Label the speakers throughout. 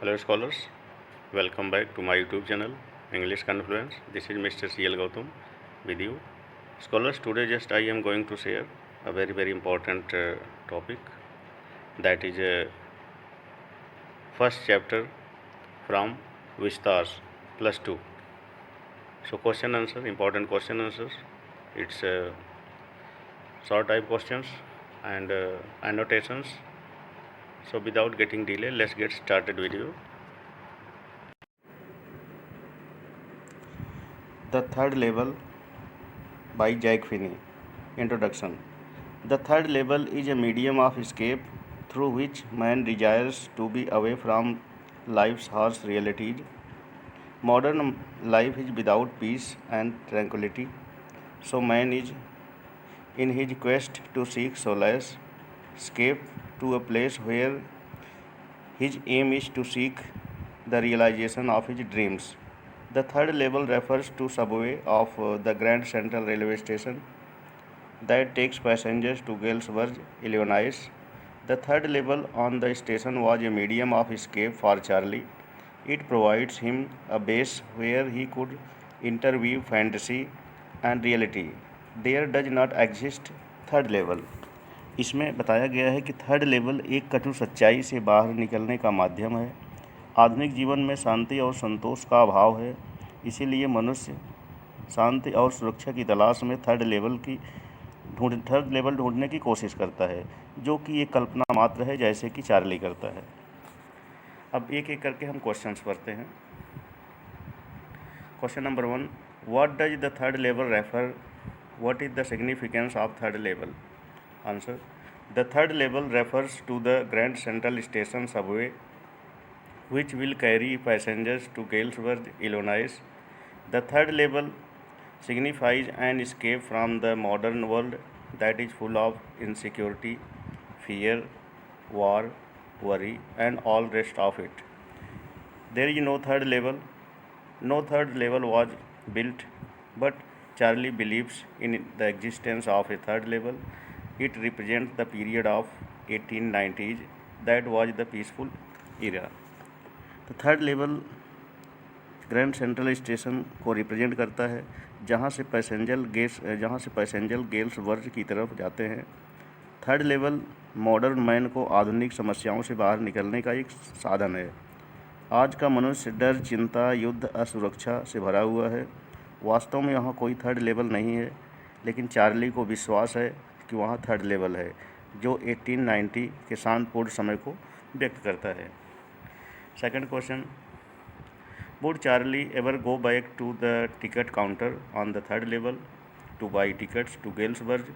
Speaker 1: Hello scholars, welcome back to my YouTube channel English Confluence. This is Mr. CL Gautam with you. Scholars, today just I am going to share a very important topic, that is first chapter from Vistas plus 2. So question answer, important question answers. It's short type questions and annotations. So without getting delay, let's get started video. The third level by Jack Finney. Introduction. The third level is a medium of escape through which man desires to be away from life's harsh realities. Modern life is without peace and tranquility, so man is in his quest to seek solace, escape to a place where his aim is to seek the realization of his dreams. The third level refers to subway of the Grand Central Railway Station that takes passengers to Galesburg, Illinois. The third level on the station was a medium of escape for Charlie. It provides him a base where he could interweave fantasy and reality. There does not exist third level. इसमें बताया गया है कि third level एक कटु सच्चाई से बाहर निकलने का माध्यम है। आधुनिक जीवन में शांति और संतोष का अभाव है, इसीलिए मनुष्य शांति और सुरक्षा की तलाश में थर्ड लेवल ढूंढने की कोशिश करता है, जो कि एक कल्पना मात्र है, जैसे कि चार्ली करता है। अब एक एक करके हम क्वेश्चंस पढ़ते हैं। Question number 1, what does the third level refer? What is the significance of third level? Answer, the third level refers to the grand central station subway which will carry passengers to Galesburg, Illinois. The third level signifies an escape from the modern world that is full of insecurity, fear, war, worry, and all rest of it. There is no third level. No third level was built, but Charlie believes in the existence of a third level. It represents the period of 1890s that was the peaceful era. तो third level grand central station को represent करता है, जहाँ से passenger Galesburg की तरफ जाते हैं। थर्ड लेवल मॉडर्न मैन को आधुनिक समस्याओं से बाहर निकलने का एक साधन है। आज का मनुष्य डर, चिंता, युद्ध, असुरक्षा से भरा हुआ है। वास्तव में यहाँ कोई थर्ड लेवल नहीं है, लेकिन चार्ली को विश्वास है कि वहाँ थर्ड लेवल है, जो 1890 के शांतिपूर्ण समय को व्यक्त करता है। Second question, would Charlie ever go back to the ticket counter on the third level to buy tickets to Galesburg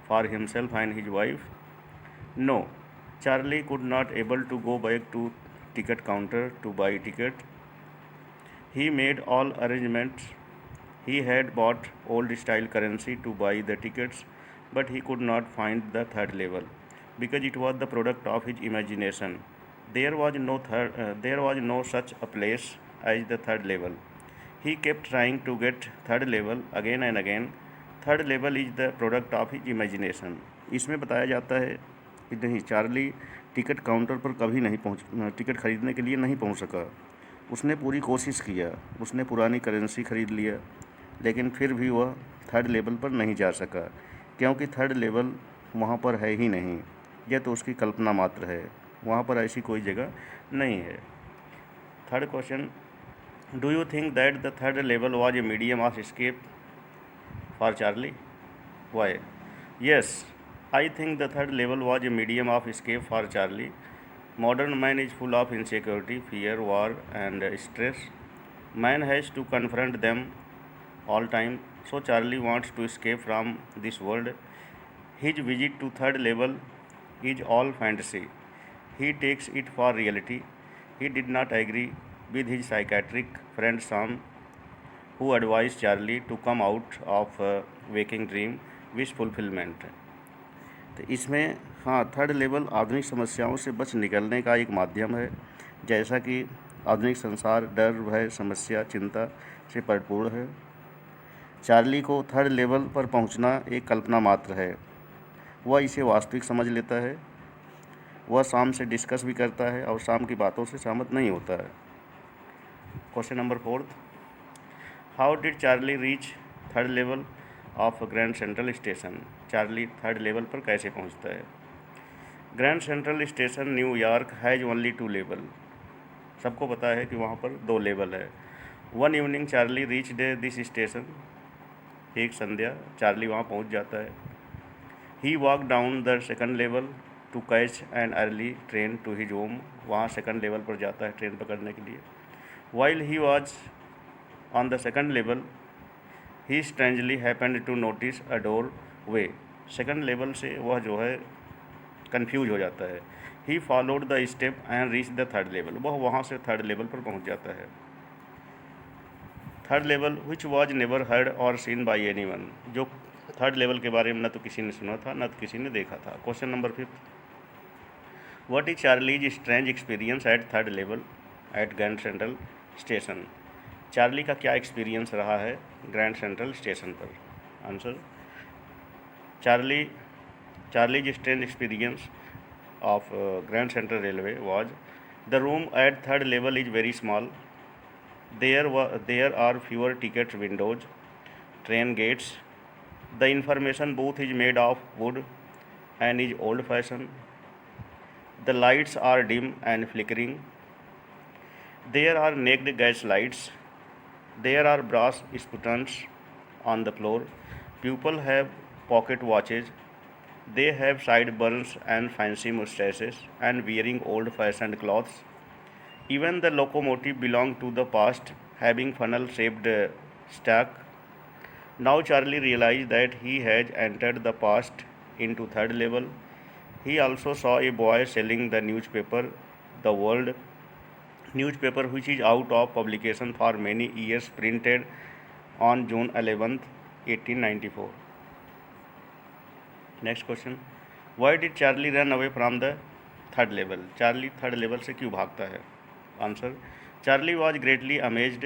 Speaker 1: for himself and his wife? No, Charlie could not able to go back to ticket counter to buy ticket. He made all arrangements. He had bought old style currency to buy the tickets, but he could not find the third level because it was the product of his imagination. There was no such a place as the third level. He kept trying to get third level again and again. Third level is the product of his imagination. इसमें बताया जाता है कि नहीं, Charlie ticket counter पर कभी नहीं ticket खरीदने के लिए नहीं पहुंच सका। उसने पूरी कोशिश किया, उसने पुरानी करेंसी खरीद लिया, लेकिन फिर भी वह थर्ड लेवल पर नहीं जा सका, क्योंकि थर्ड लेवल वहाँ पर है ही नहीं। यह तो उसकी कल्पना मात्र है, वहाँ पर ऐसी कोई जगह नहीं है। Third question, do you think that the third level was a medium of escape for Charlie? Why? Yes, I think the third level was a medium of escape for Charlie. Modern man is full of insecurity, fear, war, and stress. Man has to confront them all time, so Charlie wants to escape from this world. His visit to third level is all fantasy. He takes it for reality. He did not agree with his psychiatric friend Sam, who advised Charlie to come out of a waking dream, wish fulfillment. तो इसमें third level आधुनिक समस्याओं से बच निकलने का एक माध्यम है, जैसा कि आधुनिक संसार डर, भय, समस्या, चिंता से परिपूर्ण है। चार्ली को थर्ड लेवल पर पहुंचना एक कल्पना मात्र है, वह इसे वास्तविक समझ लेता है। वह शाम से डिस्कस भी करता है और शाम की बातों से सहमत नहीं होता है। Question number 4, how did Charlie reach third level of Grand central station? Charlie third level पर कैसे पहुंचता है? Grand central station New York has only 2 level. सबको पता है कि वहाँ पर 2 लेवल है। One evening Charlie reach this station. एक संध्या चार्ली वहाँ पहुँच जाता है। He walk down the second level to catch an early train to his home. वहाँ सेकंड लेवल पर जाता है ट्रेन पकड़ने के लिए। While he was on the second level he strangely happened to notice a doorway. Second level से वह जो है कन्फ्यूज हो जाता है। He followed the step and reach the third level. वह वहाँ से थर्ड लेवल पर पहुँच जाता है। Third level which was never heard or seen by anyone. जो थर्ड लेवल के बारे में न तो किसी ने सुना था न तो किसी ने देखा था। Question number 5, what is Charlie's strange experience at third level at Grand central station? Charlie का क्या एक्सपीरियंस रहा है ग्रैंड सेंट्रल स्टेशन पर? Answer, Charlie's strange experience of Grand Central Railway was the room at third level is very small. There are fewer ticket windows, train gates. The information booth is made of wood and is old fashioned. The lights are dim and flickering. There are naked gas lights. There are brass sputters on the floor. People have pocket watches. They have sideburns and fancy mustaches and wearing old-fashioned clothes. Even the locomotive belonged to the past, having funnel-shaped stack. Now Charlie realized that he had entered the past into third level. He also saw a boy selling the newspaper, The World, newspaper which is out of publication for many years, printed on June 11th, 1894. Next question, why did Charlie run away from the third level? Charlie third level से क्यों भागता है? Answer, Charlie was greatly amazed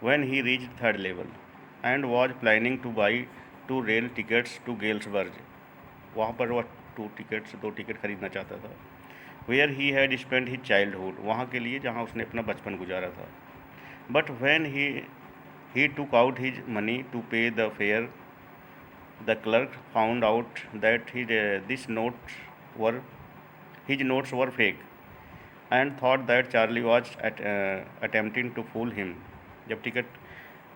Speaker 1: when he reach third level and was planning to buy 2 rail tickets to Galesburg. वहाँ पर वह 2 ticket खरीदना चाहता था। Where he had spend his childhood, वहाँ के लिए जहाँ उसने अपना बचपन गुजारा था। But when he took out his money to पे the fair, the clerk found out that his notes were fake and thought that Charlie was attempting to fool him. जब टिकट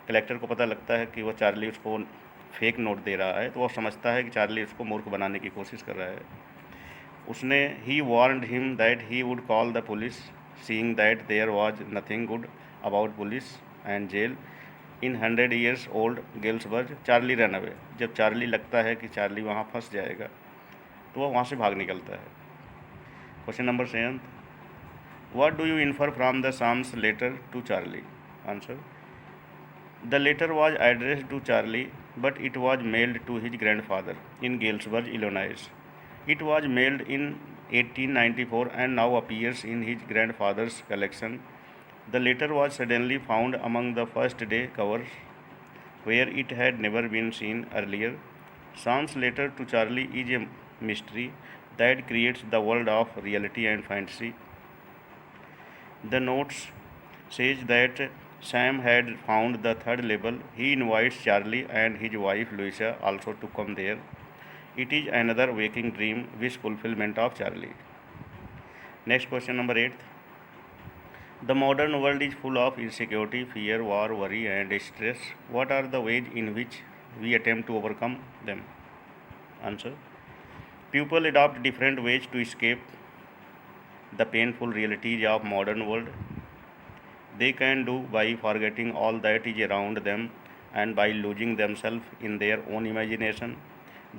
Speaker 1: कलेक्टर को पता लगता है कि वह चार्ली उसको fake note दे रहा है तो वह समझता है कि चार्ली उसको मूर्ख बनाने की कोशिश कर रहा है। उसने he warned him that he would call the police, seeing that there was nothing good about police and jail in 100 years old Galesburg. Charlie run away, जब चार्ली लगता है कि चार्ली वहाँ फंस जाएगा तो वह वहाँ से भाग निकलता है। Question number 7, what do you infer from the Sam's letter to Charlie? Answer, the letter was addressed to Charlie but it was mailed to his grandfather in Galesburg, Illinois. It was mailed in 1894 and now appears in his grandfather's collection. The letter was suddenly found among the first day covers, where it had never been seen earlier. Sam's letter to Charlie is a mystery that creates the world of reality and fantasy. The notes says that Sam had found the third level. He invites Charlie and his wife Louisa also to come there. It is another waking dream, wish fulfillment of Charlie. Next question number 8. The modern world is full of insecurity, fear, war, worry and stress. What are the ways in which we attempt to overcome them? Answer. People adopt different ways to escape the painful realities of modern world. They can do by forgetting all that is around them and by losing themselves in their own imagination.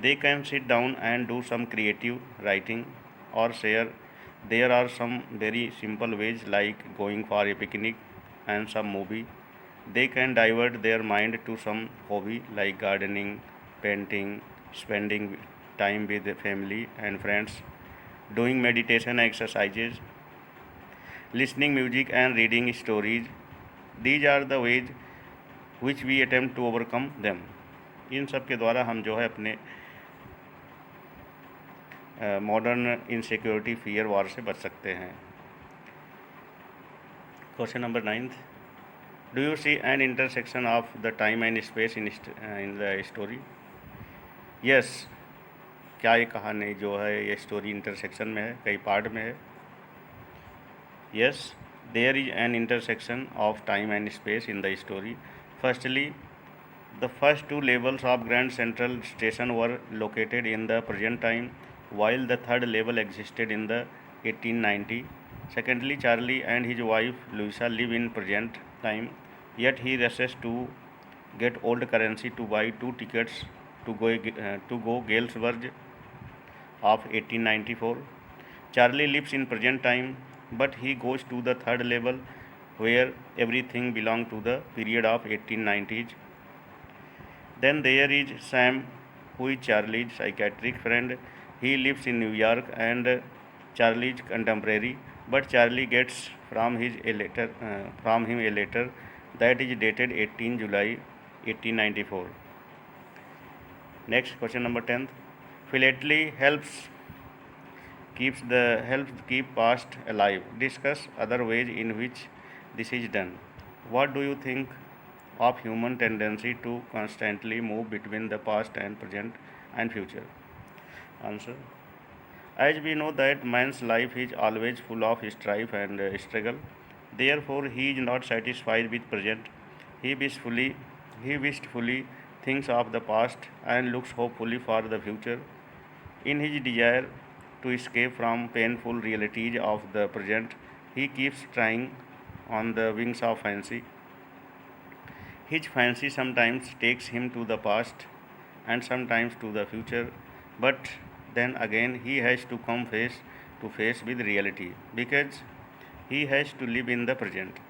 Speaker 1: They can sit down and do some creative writing or share. There are some very simple ways like going for a picnic and some movie. They can divert their mind to some hobby like gardening, painting, spending time with family and friends, doing meditation exercises, listening music and reading stories. These are the ways which we attempt to overcome them. इन सब के द्वारा हम जो है अपने modern insecurity, fear, वार से बच सकते हैं। Question number 9, do you see an intersection of the time and space in the story? Yes, क्या ये कहानी जो है ये स्टोरी इंटरसेक्शन में है, कई पार्ट में है? Yes, there is an intersection of time and space in the story. Firstly, the first two levels of Grand Central Station were located in the present time, while the third level existed in the 1890. Secondly, Charlie and his wife Louisa live in present time, yet he rushes to get old currency to buy two tickets to go Galesburg of 1894. Charlie lives in present time, but he goes to the third level where everything belonged to the period of 1890s. Then there is Sam, who is Charlie's psychiatric friend. He lives in New York and Charlie's contemporary, but Charlie gets from him a letter that is dated 18 July 1894. Next, question number 10. Philately helps keep past alive. Discuss other ways in which this is done. What do you think of human tendency to constantly move between the past and present and future? Answer. As we know that man's life is always full of strife and struggle, therefore he is not satisfied with present. He wistfully thinks of the past and looks hopefully for the future. In his desire to escape from painful realities of the present, he keeps trying on the wings of fancy. His fancy sometimes takes him to the past and sometimes to the future, but then again he has to come face to face with reality because he has to live in the present.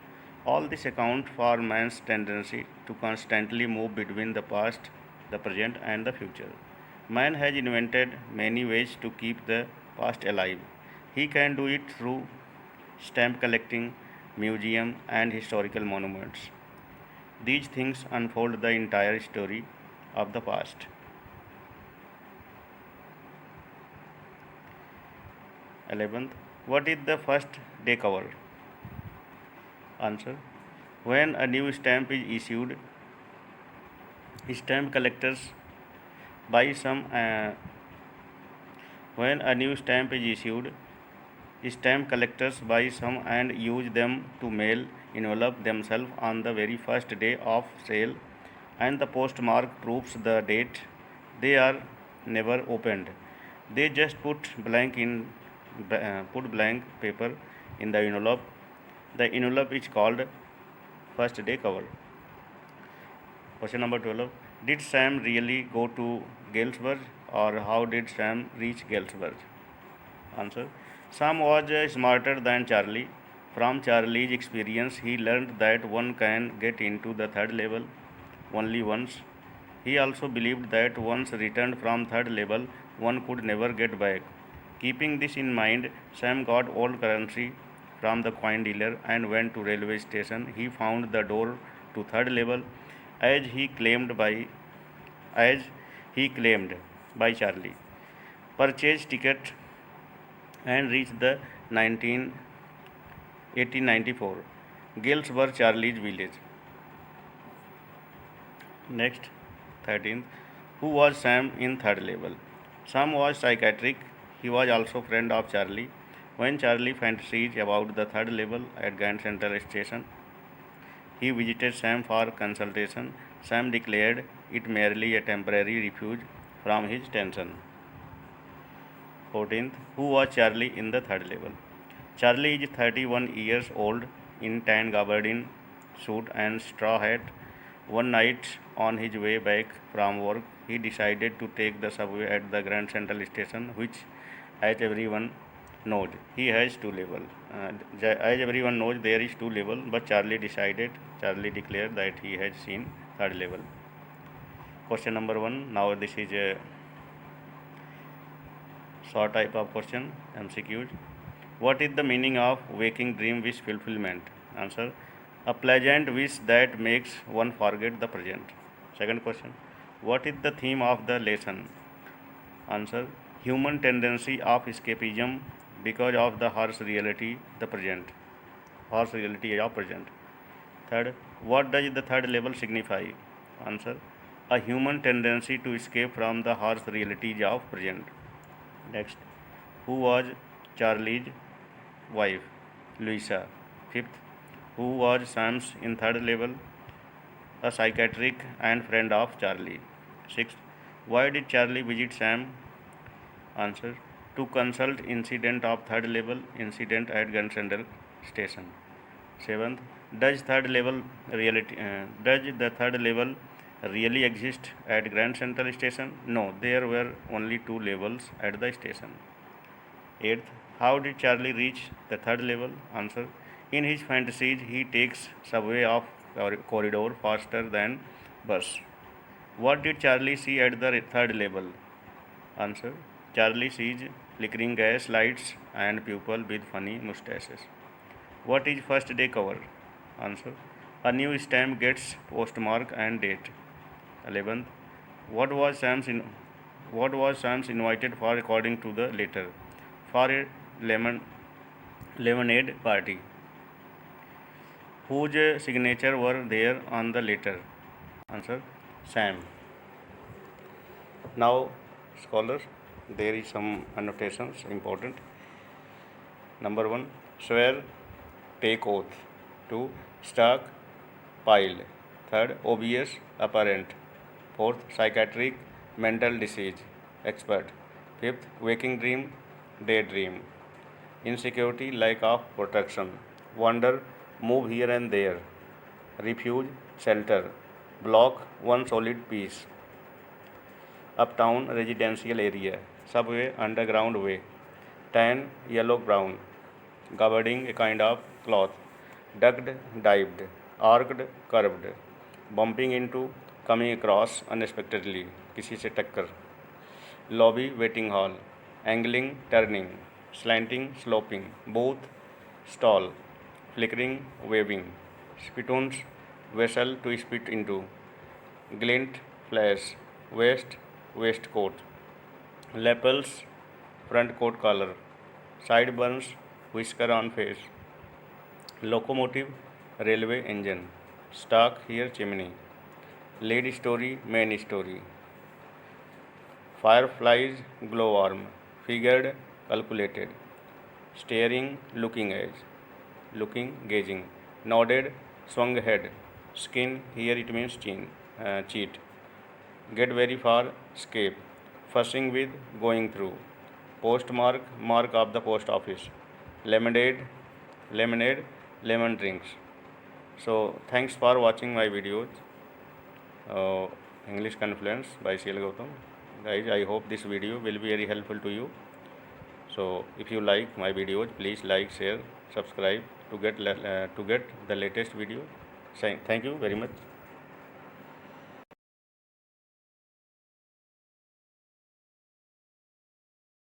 Speaker 1: All this accounts for man's tendency to constantly move between the past, the present, and the future. Man has invented many ways to keep the past alive. He can do it through stamp collecting, museum, and historical monuments. These things unfold the entire story of the past. 11th, what is the first day cover? Answer. When a new stamp is issued, stamp collectors buy some. When a new stamp is issued, stamp collectors buy some and use them to mail envelope themselves on the very first day of sale, and the postmark proves the date. They are never opened. They just put blank paper in the envelope. The envelope is called first day cover. Question number 12. Did Sam really go to Galesburg, or how did Sam reach Galesburg? Answer. Sam was smarter than Charlie. From Charlie's experience, he learned that one can get into the third level only once. He also believed that once returned from third level, one could never get back. Keeping this in mind, Sam got old currency from the coin dealer and went to railway station. He found the door to third level as he claimed by Charlie. Purchased ticket and reached the 1894 Galesburg, Charlie's village. Next, 13th, who was Sam in third level? Sam was psychiatric. He was also friend of Charlie. When Charlie fantasied about the third level at Grand Central Station, he visited Sam for consultation. Sam declared it merely a temporary refuge from his tension. 14th, who was Charlie in the third level? Charlie is 31 years old in tan gabardine suit and straw hat. One night on his way back from work, he decided to take the subway at the Grand Central Station, which, as everyone knows, he has two levels. As everyone knows, there is two levels, but Charlie declared that he has seen third level. Question number 1. Now this is a short type of question, MCQs. What is the meaning of waking dream wish fulfillment? Answer. A pleasant wish that makes one forget the present. Second question. What is the theme of the lesson? Answer. human tendency of escapism because of the harsh reality of present. Third, what does the third level signify? Answer, a human tendency to escape from the harsh realities of present. Next, who was Charlie's wife? Louisa. Fifth, who was Sam's in third level? A psychiatric and friend of Charlie. Sixth, why did Charlie visit Sam? Answer, to consult incident of third level incident at Grand Central Station. Seventh, does the third level really exist at Grand Central Station? No, there were only 2 levels at the station. Eighth, how did Charlie reach the third level? Answer, in his fantasies he takes subway off corridor faster than bus. What did Charlie see at the third level? Answer, Charlie sees flickering gas lights and people with funny mustaches. What is first day cover? Answer, a new stamp gets postmark and date. 11th, what was Sam's invited for according to the letter? For a lemonade party. Whose signature were there on the letter? Answer, Sam. Now, scholars, there is some annotations important. Number 1, swear, take oath. 2, stark, piled. 3rd, obvious, apparent. 4th, psychiatric, mental disease, expert. 5th, waking dream, daydream. Insecurity, lack of protection. Wander, move here and there. Refuge, shelter. Block, one solid piece. Uptown, residential area. Subway, underground way. Tan, yellow brown. Gabardine, a kind of cloth. Ducked, dived. Arced, curved. Bumping into, coming across unexpectedly, किसी से टक्कर. Lobby, waiting hall. Angling, turning. Slanting, sloping. Booth, stall. Flickering, waving. Spittoons, vessel to spit into. Glint, flash. Waist, waistcoat. Lapels, front coat collar. Sideburns, whisker on face. Locomotive, railway engine. Stock, here chimney. Lead story, main story. Fireflies, glowworm. Figured, calculated. Staring, looking edge. Looking, gazing. Nodded, swung head. Skin, here it means cheat. Get very far, escape. Fussing with, going through. Postmark, mark of the post office. Lemonade, lemon drinks. So thanks for watching my videos. English Confluence by CL Gautam. Guys, I hope this video will be very helpful to you. So if you like my videos, please like, share, subscribe to get the latest video. Thank you very much.